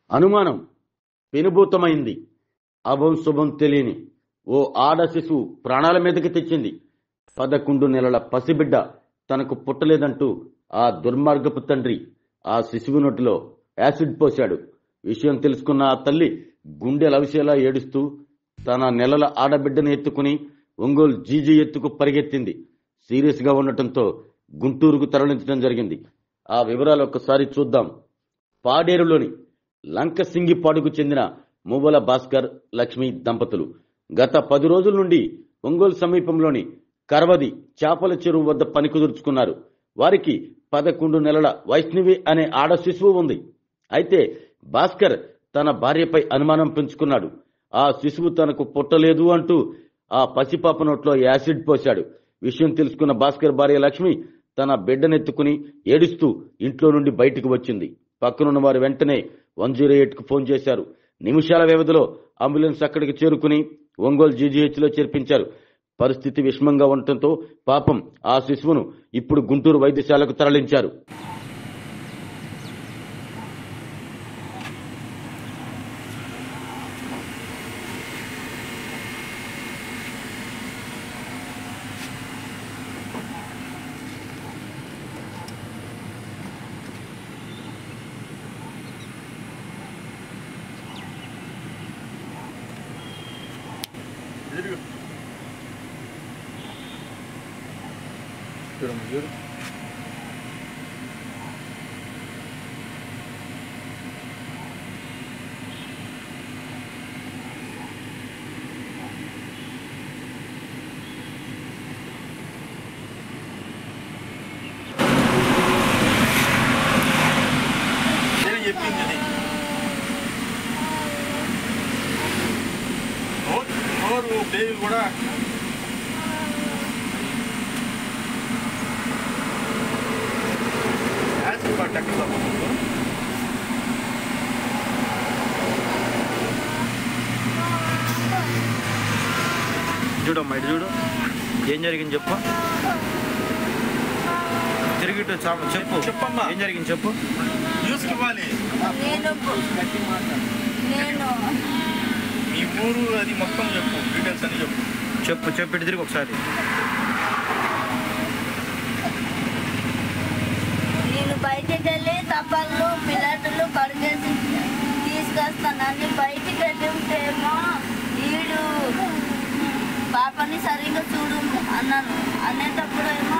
అనుమానం పెనుభూతమైంది. అభం శుభం తెలియని ఓ ఆడ శిశువు ప్రాణాల మీదకి తెచ్చింది. 11 నెలల పసిబిడ్డ తనకు పుట్టలేదంటూ ఆ దుర్మార్గపు తండ్రి ఆ శిశువు నోటిలో యాసిడ్ పోశాడు. విషయం తెలుసుకున్న ఆ తల్లి గుండె లవిసేలా ఏడుస్తూ తన నెలల ఆడబిడ్డను ఎత్తుకుని ఒంగోలు జీజీ ఎత్తుకు పరిగెత్తింది. సీరియస్ గా ఉండటంతో గుంటూరుకు తరలించడం జరిగింది. ఆ వివరాలు ఒక్కసారి చూద్దాం. పాడేరులోని లంకసింగిపాడుకు చెందిన మువ్వల భాస్కర్, లక్ష్మి దంపతులు గత 10 రోజుల నుండి ఒంగోలు సమీపంలోని కర్వది చేపల చెరువు వద్ద పని కుదుర్చుకున్నారు. వారికి 11 నెలల వైష్ణవి అనే ఆడ శిశువు ఉంది. అయితే భాస్కర్ తన భార్యపై అనుమానం పెంచుకున్నాడు. ఆ శిశువు తనకు పుట్టలేదు అంటూ ఆ పసిపాప నోట్లో యాసిడ్ పోశాడు. విషయం తెలుసుకున్న భాస్కర్ భార్య లక్ష్మి తన బిడ్డనెత్తుకుని ఏడుస్తూ ఇంట్లో నుండి బయటకు వచ్చింది. పక్కనున్న వారు వెంటనే 108కు ఫోన్ చేశారు. నిమిషాల వ్యవధిలో అంబులెన్స్ అక్కడికి చేరుకుని ఒంగోలు జీజీహెచ్లో చేర్పించారు. పరిస్థితి విషమంగా ఉండటంతో పాపం ఆ శిశువును ఇప్పుడు గుంటూరు వైద్యశాలకు తరలించారు. చెప్పింది నోరు బేబీ కూడా చూడమ్మా, ఇటు చూడు. ఏం జరిగింది చెప్పు. తిరిగిట్టు చెప్పు. చెప్పమ్మా, ఏం జరిగింది చెప్పు. న్యూస్కి ఇవ్వాలి. ఈ ఊరు అది మొత్తం చెప్పు, డీటెయిల్స్ అని చెప్పు. చెప్పు ఇటు తిరిగి ఒకసారి. నేను బయటికి వెళ్ళి తప్పలు పిల్లలు కడిగేసి తీసుకొస్తానని బయటికి వెళ్ళి ఉంటేమో ఈడు పాపని సరిగ్గా చూడు అన్నాను. అనేటప్పుడు ఏమో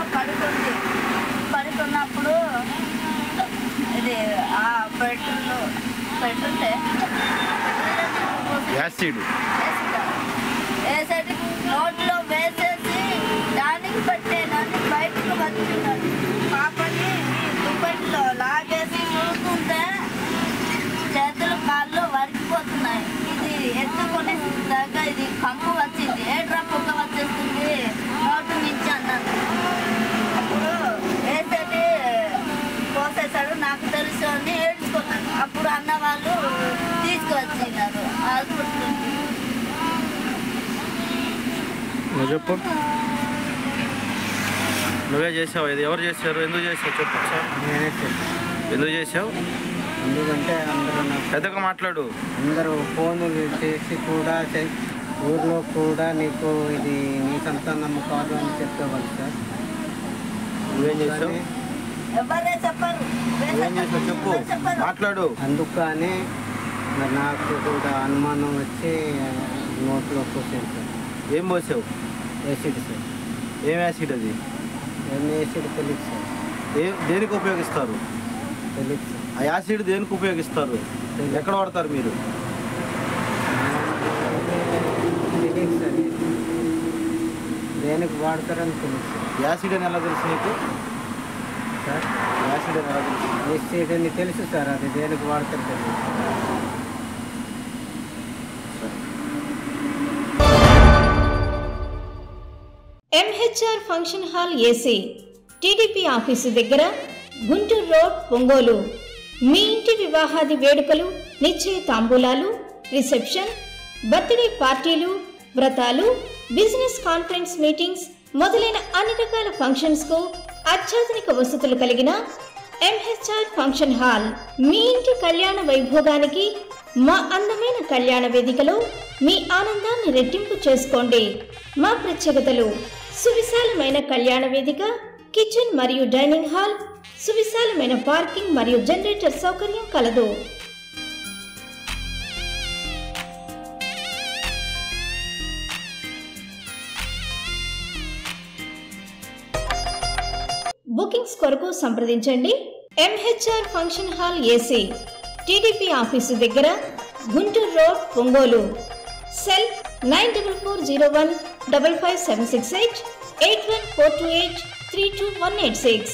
పడుకున్నప్పుడు ఇది ఆ పెట్టుంటే యాసిడ్ వేసేది నోట్లో వేసేసి దానికి పెట్టేనని బయటకు వచ్చినాడు. పాపని దుప్పట్లో లాగేసి చూస్తుంటే చేతులు కాళ్ళు వరికిపోతున్నాయి. ఇది ఎత్తుకునే దాకా ఇది కంపు వచ్చింది. ఏడ్రా పొగ వచ్చేస్తుంది నోటు నుంచి అన్నాను. అప్పుడు వేసేది పోసేసాడు. నాకు తెలుసు అని ఏడ్చుకున్నాను. అప్పుడు అన్న వాళ్ళు తీసుకువచ్చినారు హాస్పిటల్. నువ్వు చెప్పు. నువ్వే చేసావు. ఇది ఎవరు చేశారు? ఎందుకు చేసావు చెప్పు సార్. నేనే చెప్పాను. ఎందుకు చేసావు? ఎందుకంటే అందరూ పెద్దగా మాట్లాడు. అందరూ ఫోన్లు చేసి కూడా ఊర్లో కూడా నీకు ఇది నీ సంతానం కాదు అని చెప్పేవాళ్ళు సార్. నువ్వేం చేసావు? ఎవరే చెప్పరు. నువ్వేం చేసావు చెప్పు, మాట్లాడు. అందుకని మరి నాకు కూడా అనుమానం వచ్చి నోట్లో పోసాను సార్. ఏం పోసావు? Acid sir. ఏం యాసిడ్ అది? ఏం యాసిడ్ తెలియదు సార్. దేనికి ఉపయోగిస్తారు? తెలియదు సార్. ఆ యాసిడ్ దేనికి ఉపయోగిస్తారు? ఎక్కడ వాడతారు మీరు? తెలియదు సార్. దేనికి వాడతారని తెలియదు సార్. యాసిడ్ అని ఎలా తెలుసు నీకు సార్? యాసిడ్ అని ఎలా తెలుసు? యాసిడ్ అని తెలుసు సార్. అది దేనికి వాడతారు తెలియదు. MHR function hall AC, TDP office దగ్గర, గుంటూరు రోడ్, ఒంగోలు. మీ ఇంటి వివాహాది వేడుకలు, నిశ్చయ తాంబూలాలు, రిసెప్షన్, బర్త్డే పార్టీలు, వ్రతాలు, బిజినెస్ కాన్ఫరెన్స్ మీటింగ్స్ మొదలైన అన్ని రకాల ఫంక్షన్స్కు అత్యాధునిక వసతులు కలిగిన ఎంహెచ్ఆర్ ఫంక్షన్ హాల్ మీ ఇంటి కళ్యాణ వైభోగానికి మా అందమైన కళ్యాణ వేదికలో మీ ఆనందాన్ని రెట్టింపు చేసుకోండి. మా ప్రత్యేకతలు: సువిశాలమైన కళ్యాణ వేదిక, కిచెన్ మరియు డైనింగ్ హాల్, సువిశాలమైన పార్కింగ్ మరియు జనరేటర్ సౌకర్యం కలదు. బుకింగ్స్ కొరకు సంప్రదించండి. MHR function hall AC, TDP office దగ్గర, గుంటూరు రోడ్, ఒంగోలు. సెల్ 9440155768 8142832186.